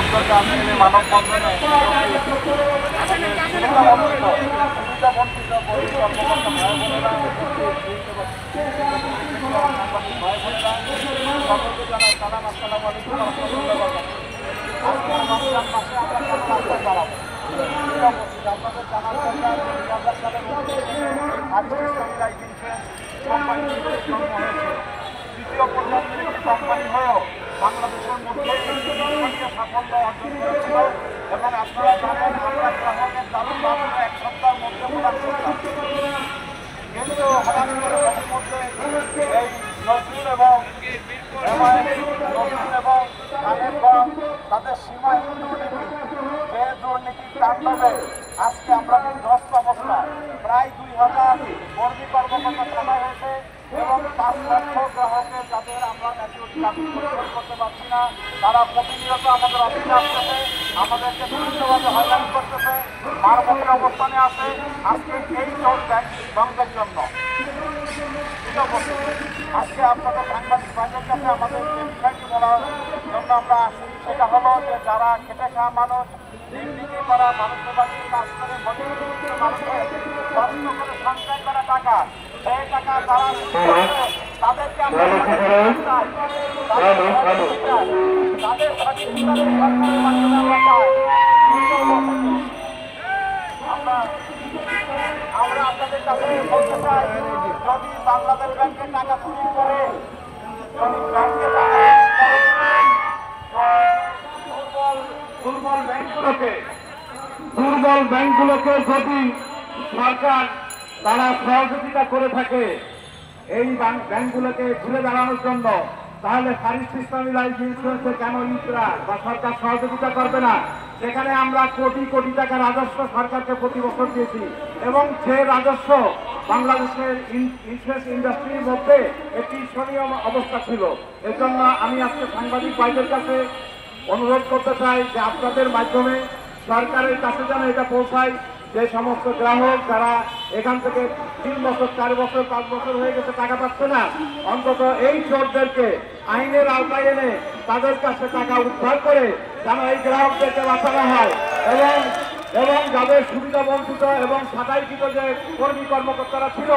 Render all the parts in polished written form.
আয়োজনকে আজকের এই মানববন্ধনে সুবিধাবঞ্চিত কর্মকর্তা ভাই বোনেরা সকলকে জানাই সালাম, আসসালামু আলাইকুম ওয়া রাহমাতুল্লাহি ওয়া বারাকাতুহু। আজকের রমজান মাসে আমরা কেন রাস্তায় দাঁড়াবো? আপনাদের জানার দরকার 2000 সালের মধ্যে ইসলামী লাইফ ইন্স্যুরেন্স কোম্পানি জন্ম হয়েছে। তৃতীয় প্রজন্মের একটি কোম্পানি হয়েও বাংলাদেশের মধ্যে সাফল্য অর্জন করেছিল এবং আপনারা জানেন আমরা গ্রাহকের দাবি মাত্র এক সপ্তাহের মধ্যে প্রদান করতাম, কিন্তু হঠাৎ করে তাদের মধ্যে এই নজরুল এবং তাদের সীমাহীন দুর্নীতি, যে দুর্নীতির তাণ্ডবে আজকে আমরা বিধ্বস্ত অবস্থা। প্রায় 2000 কর্মী কর্মকর্তা ছাড়া হয়েছে এবং 5 লক্ষ গ্রাহকের যাদের আমরা ম্যাচুরিটি দাবি পরিশোধ করতে পারছি না, তারা প্রতিনিয়ত আমাদের অফিসে আসতেছে, আমাদেরকে বিভিন্নভাবে হয়রানি করতেছে, মারমুখী অবস্থানে আছে। আজকে এই চোর ব্যাংক বন্ধের জন্য আজকে আপনাদের সাংবাদিক ভাইদের কাছে আমাদের যে বিষয়টি বলার জন্য আমরা আসি, সেটা হলো যে যারা খেটে খাওয়া মানুষ, দিনলিপি করা মানুষের বাড়িতে কাজ করে মানুষের কষ্ট করে সঞ্চয় করা টাকা, সেই টাকা তারা তাদেরকে আমরা তাদের আমরা আপনাদের কাছে বলতে চাই, যদি বাংলাদেশ ব্যাংকে টাকা চুরি করে, যদি ব্যাংকে দুর্বল ব্যাংকগুলোকে যদি সরকার তারা সহযোগিতা করে থাকে এই ব্যাংকগুলোকে ঘুরে দাঁড়ানোর জন্য, তাহলে ফারিস্ট ইসলামী লাইফ ইন্স্যুরেন্সে কেন ইন্সুরা বা সরকার সহযোগিতা করবে না? সেখানে আমরা কোটি কোটি টাকা রাজস্ব সরকারকে প্রতি বছর দিয়েছি এবং যে রাজস্ব বাংলাদেশের ইন্স্যুরেন্স ইন্ডাস্ট্রির মধ্যে একটি শোচনীয় অবস্থা ছিল। এজন্য আমি আজকে সাংবাদিক ভাইদের কাছে অনুরোধ করতে চাই যে আপনাদের মাধ্যমে সরকারের কাছে যেন এটা পৌঁছায়, যে সমস্ত গ্রাহক যারা এখান থেকে 3 বছর 4 বছর 5 বছর হয়ে গেছে টাকা পাচ্ছে না, অন্তত এই চোরদেরকে আইনের আওতায় এনে তাদের কাছে টাকা উদ্ধার করে যেন এই গ্রাহকদেরকে বাঁচানো হয় এবং যাদের সুবিধা বঞ্চিত এবং সাদাইকৃত যে কর্মী কর্মকর্তারা ছিল,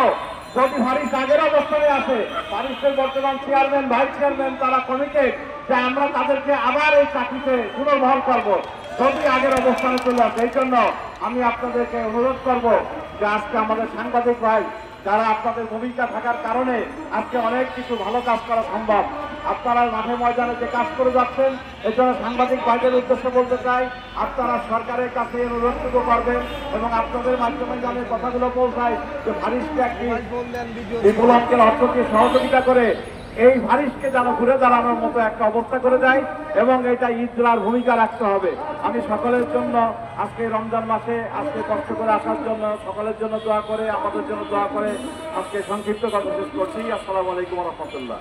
যদি ফারিস্ট আগের অবস্থানে আসে, ফারিস্টের বর্তমান চেয়ারম্যান ভাইস চেয়ারম্যান তারা কমিটেড যে আমরা তাদেরকে আবার এই চাকরিতে পুনর্বহাল করব, যদি আগের অবস্থানে চলে আসে। এই জন্য আমি আপনাদেরকে অনুরোধ করব যে আজকে আমাদের সাংবাদিক ভাই যারা আপনাদের ভূমিকা থাকার কারণে আজকে অনেক কিছু ভালো কাজ করা সম্ভব। আপনারা মাঠে ময়দানে যে কাজ করে যাচ্ছেন, এই জন্য সাংবাদিক ভাইদের উদ্দেশ্যে বলতে চাই, আপনারা সরকারের কাছে অনুরোধটুকু করবেন এবং আপনাদের মাধ্যমে জানে কথাগুলো পৌঁছায় যে ফারিস্টকে একটি বিপ্লবকে অর্থকে সহযোগিতা করে এই ফারিস্টকে যেন ঘুরে দাঁড়ানোর মতো একটা অবস্থা করে দেয় এবং এটা ইজরার ভূমিকা রাখতে হবে। আমি সকলের জন্য আজকে রমজান মাসে আজকে কষ্ট করে আসার জন্য সকলের জন্য দোয়া করে, আমাদের জন্য দোয়া করে আজকে সংক্ষিপ্ত কথা শেষ করছি। আসসালামু আলাইকুম ওয়া রাহমাতুল্লাহ।